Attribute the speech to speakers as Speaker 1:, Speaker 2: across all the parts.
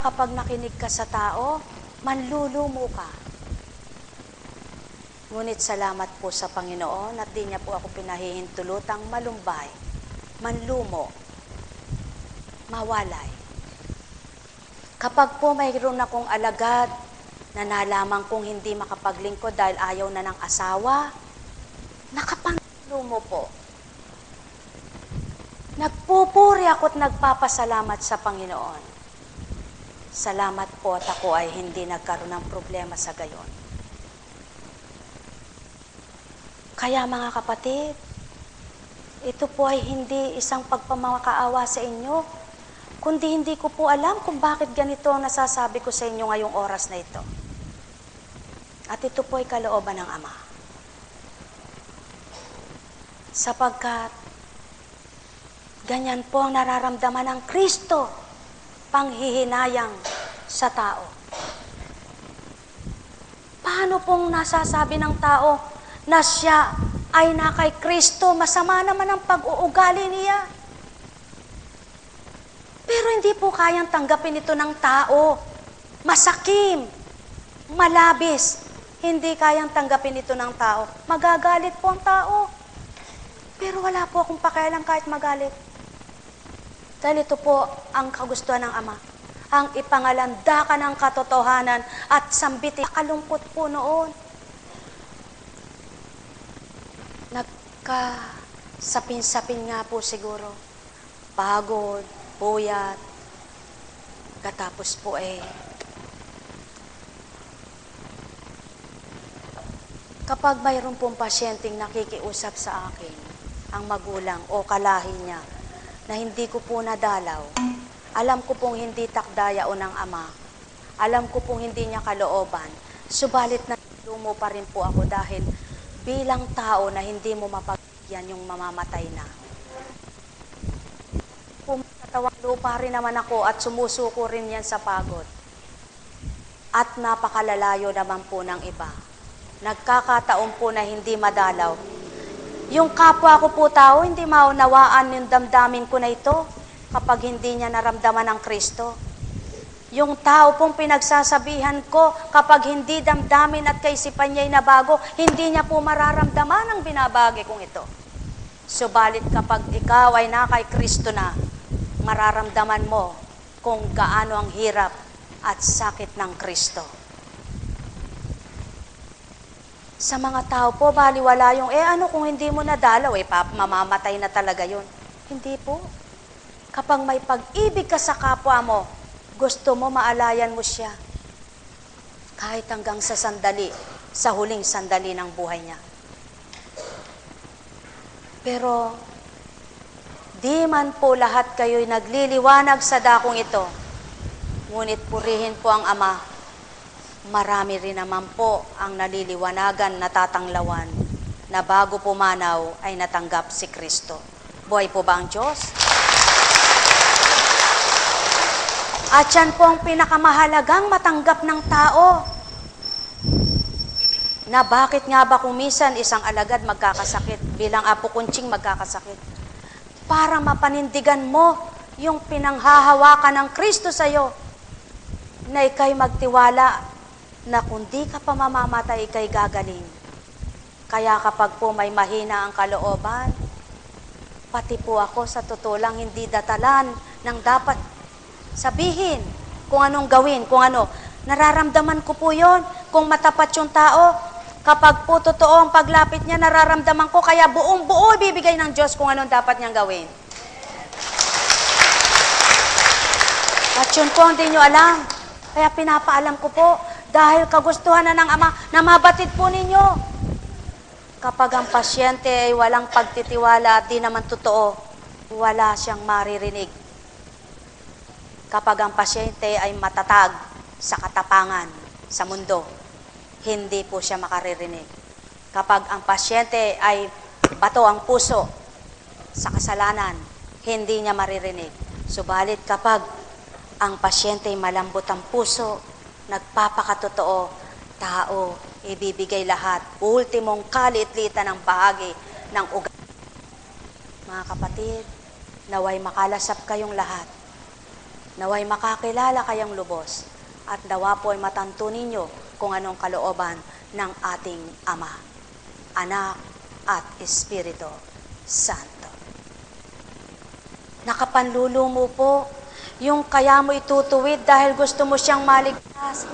Speaker 1: kapag nakinig ka sa tao, manlulumo ka. Ngunit salamat po sa Panginoon at di niya po ako pinahihintulutang malumbay, manlumo, mawalay. Kapag po mayroon akong alagad na nalaman kong hindi makapaglingkod dahil ayaw na ng asawa, nakapanglumo po. Nagpupuri ako at nagpapasalamat sa Panginoon. Salamat po at ako ay hindi nagkaroon ng problema sa gayon. Kaya mga kapatid, ito po ay hindi isang pagpamakaawa sa inyo, kundi hindi ko po alam kung bakit ganito ang nasasabi ko sa inyo ngayong oras na ito. At ito po ay kalooban ng Ama. Sapagkat ganyan po ang nararamdaman ng Kristo, panghihinayang sa tao. Paano pong nasasabi ng tao na siya ay na kay Kristo, masama naman ang pag-uugali niya? Pero hindi po kayang tanggapin ito ng tao. Masakim, malabis, hindi kayang tanggapin ito ng tao. Magagalit po ang tao. Pero wala po akong pakialam kahit magalit. Dahil ito po ang kagustuhan ng Ama. Ang ipangalandakan ng katotohanan at sambiti. Kalungkot po noon. Nagkasapin-sapin nga po siguro. Pagod, puyat. Katapos po kapag mayroon pong pasyenteng nakikiusap sa akin, ang magulang o kalahi niya, na hindi ko po nadalaw, alam ko pong hindi takdaya o ng Ama, alam ko pong hindi niya kalooban, subalit na lumo pa rin po ako dahil bilang tao na hindi mo mapagyan yung mamamatay na. Pumatawang lupa rin naman ako at sumusuko rin yan sa pagod. At napakalalayo naman po ng iba. Nagkakataon po na hindi madalaw. Yung kapwa ko po tao, hindi maunawaan yung damdamin ko na ito kapag hindi niya naramdaman ng Kristo. Yung tao pong pinagsasabihan ko, kapag hindi damdamin at kaisipan niya'y nabago, hindi niya po mararamdaman ang binabagi kong ito. Subalit kapag ikaw ay na kay Kristo na, mararamdaman mo kung gaano ang hirap at sakit ng Kristo. Sa mga tao po, baliwala yung, ano kung hindi mo nadalaw, mamamatay na talaga yun. Hindi po. Kapag may pag-ibig ka sa kapwa mo, gusto mo maalayan mo siya. Kahit hanggang sa sandali, sa huling sandali ng buhay niya. Pero, di man po lahat kayo'y nagliliwanag sa dakong ito. Ngunit purihin po ang Ama. Marami rin naman po ang naliliwanagan, natatanglawan, na bago pumanaw ay natanggap si Kristo. Buhay po ba ang Diyos? At yan po ang pinakamahalagang matanggap ng tao. Na bakit nga ba kumisan isang alagad magkakasakit, bilang Apo Kunching magkakasakit? Para mapanindigan mo yung pinanghahawakan ng Kristo sa'yo, na ikay magtiwala na kung di ka pa mamamatay, ikay gagaling. Kaya kapag po may mahina ang kalooban, pati po ako sa totoo lang hindi datalan ng dapat sabihin kung anong gawin, kung ano. Nararamdaman ko po yon kung matapat yung tao. Kapag po totoo ang paglapit niya, nararamdaman ko, kaya buong-buo ibibigay ng Diyos kung anong dapat niyang gawin. At yun po ang di nyo alam. Kaya pinapaalam ko po, dahil kagustuhan na ng Ama na mabatid po ninyo. Kapag ang pasyente ay walang pagtitiwala at di naman totoo, wala siyang maririnig. Kapag ang pasyente ay matatag sa katapangan sa mundo, hindi po siya makaririnig. Kapag ang pasyente ay bato ang puso sa kasalanan, hindi niya maririnig. Subalit kapag ang pasyente ay malambot ang puso, nagpapakatotoo, tao, ibibigay lahat. Ultimong kalit-litan ng bahagi ng ugali. Mga kapatid, naway makalasap kayong lahat Naway makakilala kayong lubos at nawa po ay matanto ninyo kung anong kalooban ng ating Ama, Anak at Espiritu Santo. Nakapanlulo mo po yung kaya mo itutuwid dahil gusto mo siyang maligtas.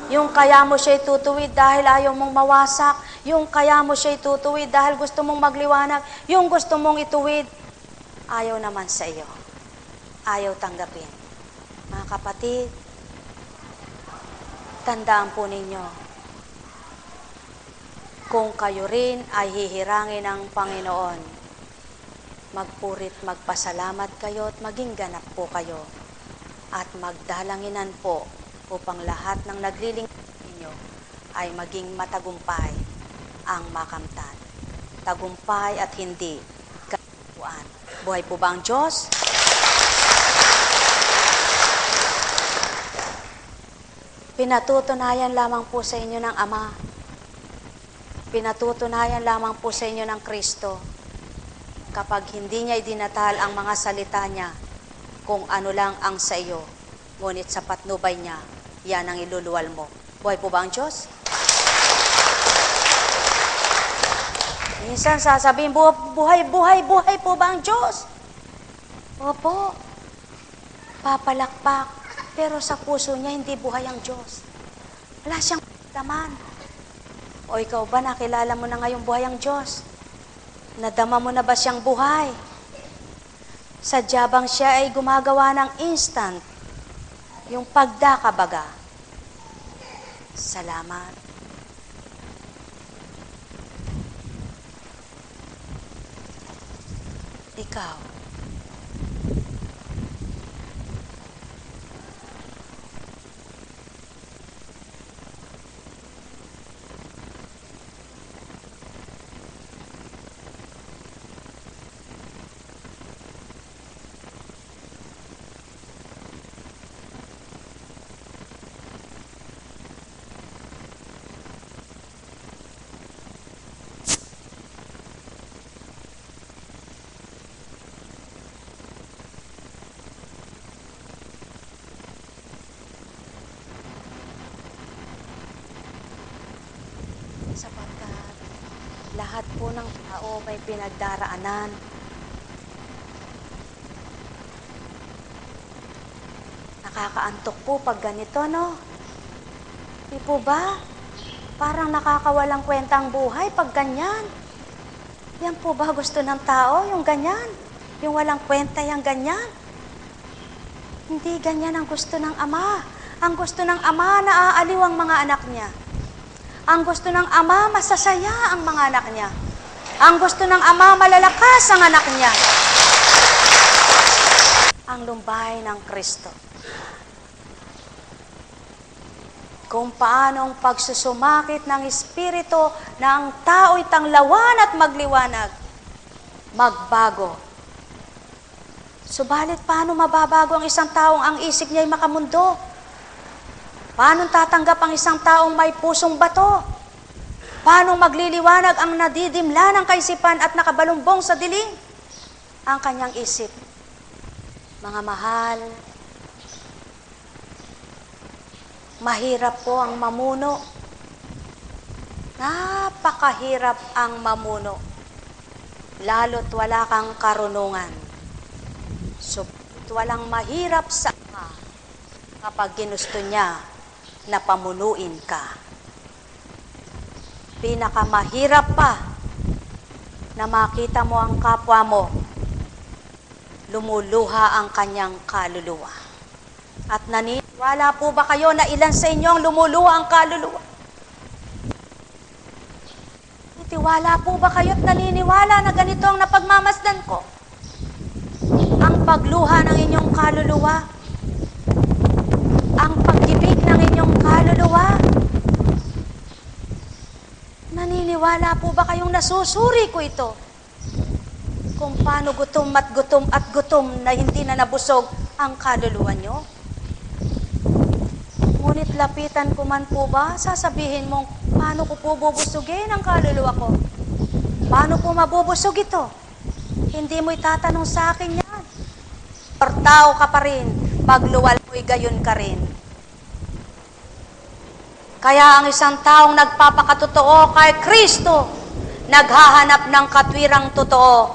Speaker 1: Yung kaya mo siya itutuwid dahil ayaw mong mawasak. Yung kaya mo siya itutuwid dahil gusto mong magliwanag. Yung gusto mong ituwid, ayaw naman sa iyo. Ayaw tanggapin. Mga kapatid, tandaan po ninyo, kung kayo rin ay hihirangin ng Panginoon, magpurit, magpasalamat kayo at maging ganap po kayo. At magdalanginan po upang lahat ng naglilingkod ninyo ay maging matagumpay ang makamtan. Tagumpay at hindi kalukuan. Buhay po ba ang Diyos? Pinatutunayan lamang po sa inyo ng Ama. Pinatutunayan lamang po sa inyo ng Kristo kapag hindi niya idinatal ang mga salita niya kung ano lang ang sa iyo, ngunit sa patnubay niya, yan ang iluluwal mo. Buhay po ba ang Diyos? Minsan sasabihin, buhay po ba ang Diyos? Opo, papalakpak, pero sa puso niya hindi buhay ang Diyos. Wala siyang laman. O ikaw ba, nakilala mo na ngayong buhay ang Diyos? Nadama mo na ba siyang buhay? Sadya bang siya ay gumagawa ng instant, yung pagdakabaga? Salamat. Ikaw. Sapagkat lahat po ng tao may pinagdaraanan. Nakakaantok po pag ganito, no? Di po ba? Parang nakakawalang kwentang buhay pag ganyan. Yan po ba gusto ng tao, yung ganyan? Yung walang kwenta, yung ganyan? Hindi ganyan ang gusto ng Ama. Ang gusto ng Ama, naaaliw ang mga anak niya. Ang gusto ng Ama, masasaya ang mga anak niya. Ang gusto ng Ama, malalakas ang anak niya. Ang lumbay ng Kristo. Kung paano ang pagsusumakit ng Espiritu na ang tao'y tanglawan at magliwanag, magbago. Subalit, paano mababago ang isang taong ang isip niya'y makamundo? Paano tatanggap ang isang taong may pusong bato? Paano magliliwanag ang nadidimla ng kaisipan at nakabalumbong sa dilim? Ang kanyang isip. Mga mahal, mahirap po ang mamuno. Napakahirap ang mamuno. Lalo't wala kang karunungan. So, walang mahirap sa Ama kapag ginusto niya na pamunuin ka. Pinakamahirap pa na makita mo ang kapwa mo, lumuluha ang kanyang kaluluwa. At naniniwala po ba kayo na ilan sa inyo ang lumuluha ang kaluluwa? Tiwala po ba kayo at naniniwala na ganito ang napagmamasdan ko? Ang pagluha ng inyong kaluluwa, ang pag-ibig ng inyong kaluluwa. Naniniwala po ba kayong nasusuri ko ito? Kung paano gutom na hindi na nabusog ang kaluluwa nyo? Ngunit lapitan ko man po ba, sasabihin mong, paano ko po bubusugin ang kaluluwa ko? Paano po mabubusog ito? Hindi mo itatanong sa akin yan. Tao ka pa rin, Pagluwal mo'y gayon ka rin. Kaya ang isang taong nagpapakatotoo kay Kristo, naghahanap ng katwirang totoo,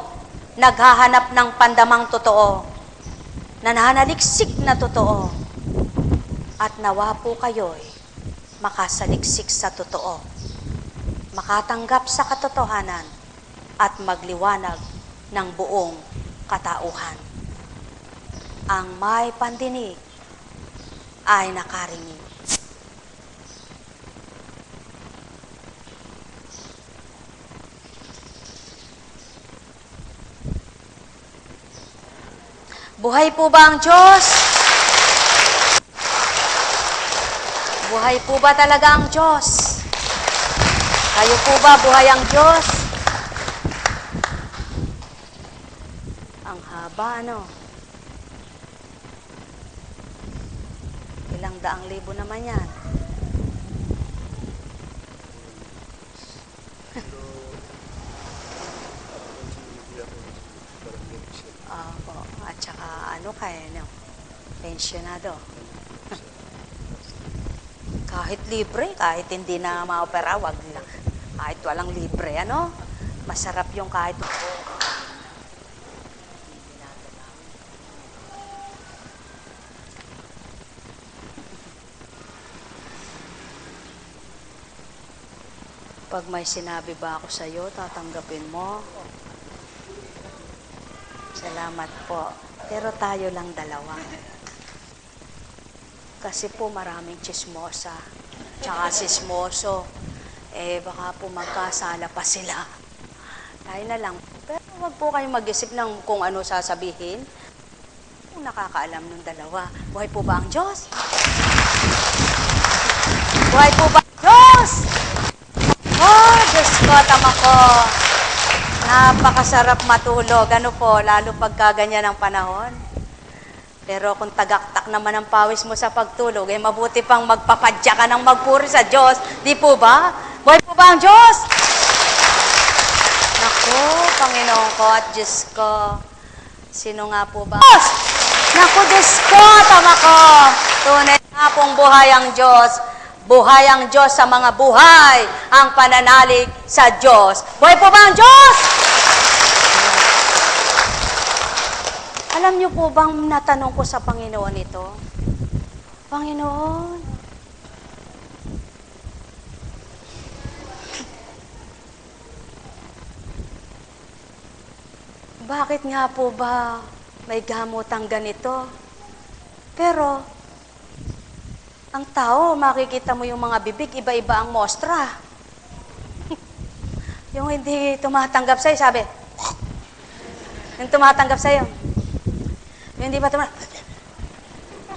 Speaker 1: naghahanap ng pandamang totoo, nananaliksik na totoo, at nawa po kayo'y makasaliksik sa totoo, makatanggap sa katotohanan, at magliwanag ng buong katauhan. Ang may pandinig ay nakarinig. Buhay po ba ang Diyos? Buhay po ba talaga ang Diyos? Kayo po ba buhay ang Diyos? Ang haba, ano? Ilang daang libo naman yan. Opo. At saka ano kayo, no? Pensionado. Kahit libre, kahit hindi na maopera, wag lang. Kahit walang libre, ano? Masarap yung kahit... Pag may sinabi ba ako sa'yo, tatanggapin mo? Salamat po. Pero tayo lang dalawa. Kasi po maraming chismosa. Tsaka sismoso. Baka po magkasala pa sila. Tayo na lang. Pero wag po kayong mag-isip ng kung ano sasabihin. Kung nakakaalam ng dalawa. Buhay po ba ang Diyos? Buhay po ba ang Diyos? Oh, Diyos ko, tama ko. Napakasarap matulog. Ano po, lalo pagka ganyan ang panahon. Pero kung tagaktak naman ang pawis mo sa pagtulog, mabuti pang magpapadya ka ng magpuri sa Diyos. Di po ba? Buhay po ba ang Diyos? Naku, Panginoon ko at Diyos ko. Sino nga po ba? Diyos! Naku, Diyos ko, tama ko. Tunay nga pong buhay ang Diyos. Buhay ang Diyos sa mga buhay, ang pananalig sa Diyos. Buhay po ba ang Diyos? Alam niyo po bang natanong ko sa Panginoon ito? Panginoon, bakit nga po ba may gamotang ganito? Pero, ang tao, makikita mo yung mga bibig, iba-iba ang mostra. Yung hindi tumatanggap sa'yo, sabi, yung tumatanggap sa'yo, yung hindi ba tumatanggap,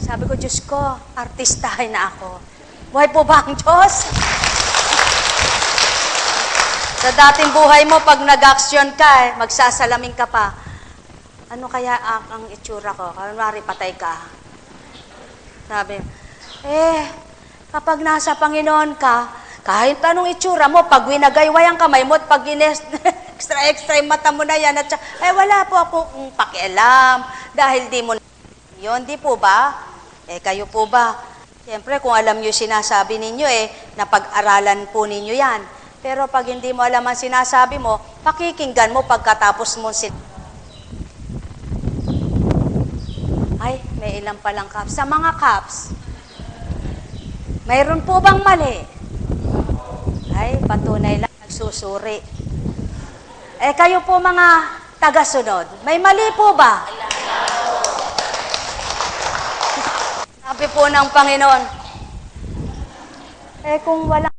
Speaker 1: sabi ko, Diyos ko, artistahin na ako. Buhay po ba ang Diyos? Sa dating buhay mo, pag nag-action ka, magsasalamin ka pa, ano kaya ang itsura ko? Kunwari, patay ka. Sabi, kapag nasa Panginoon ka, kahit anong itsura mo, pag winagayway ang kamay mo, at pag extra yung mata mo na yan, at wala po akong pakialam, dahil di mo yun, di po ba? Kayo po ba? Siyempre, kung alam nyo sinasabi ninyo, napag-aralan po ninyo yan. Pero pag hindi mo alam ang sinasabi mo, pakikinggan mo pagkatapos mo Ay, may ilang palang cups. Sa mga cups, mayroon po bang mali? Ay, patunay lang, nagsusuri. Kayo po mga tagasunod, may mali po ba? Sabi po ng Panginoon, kung wala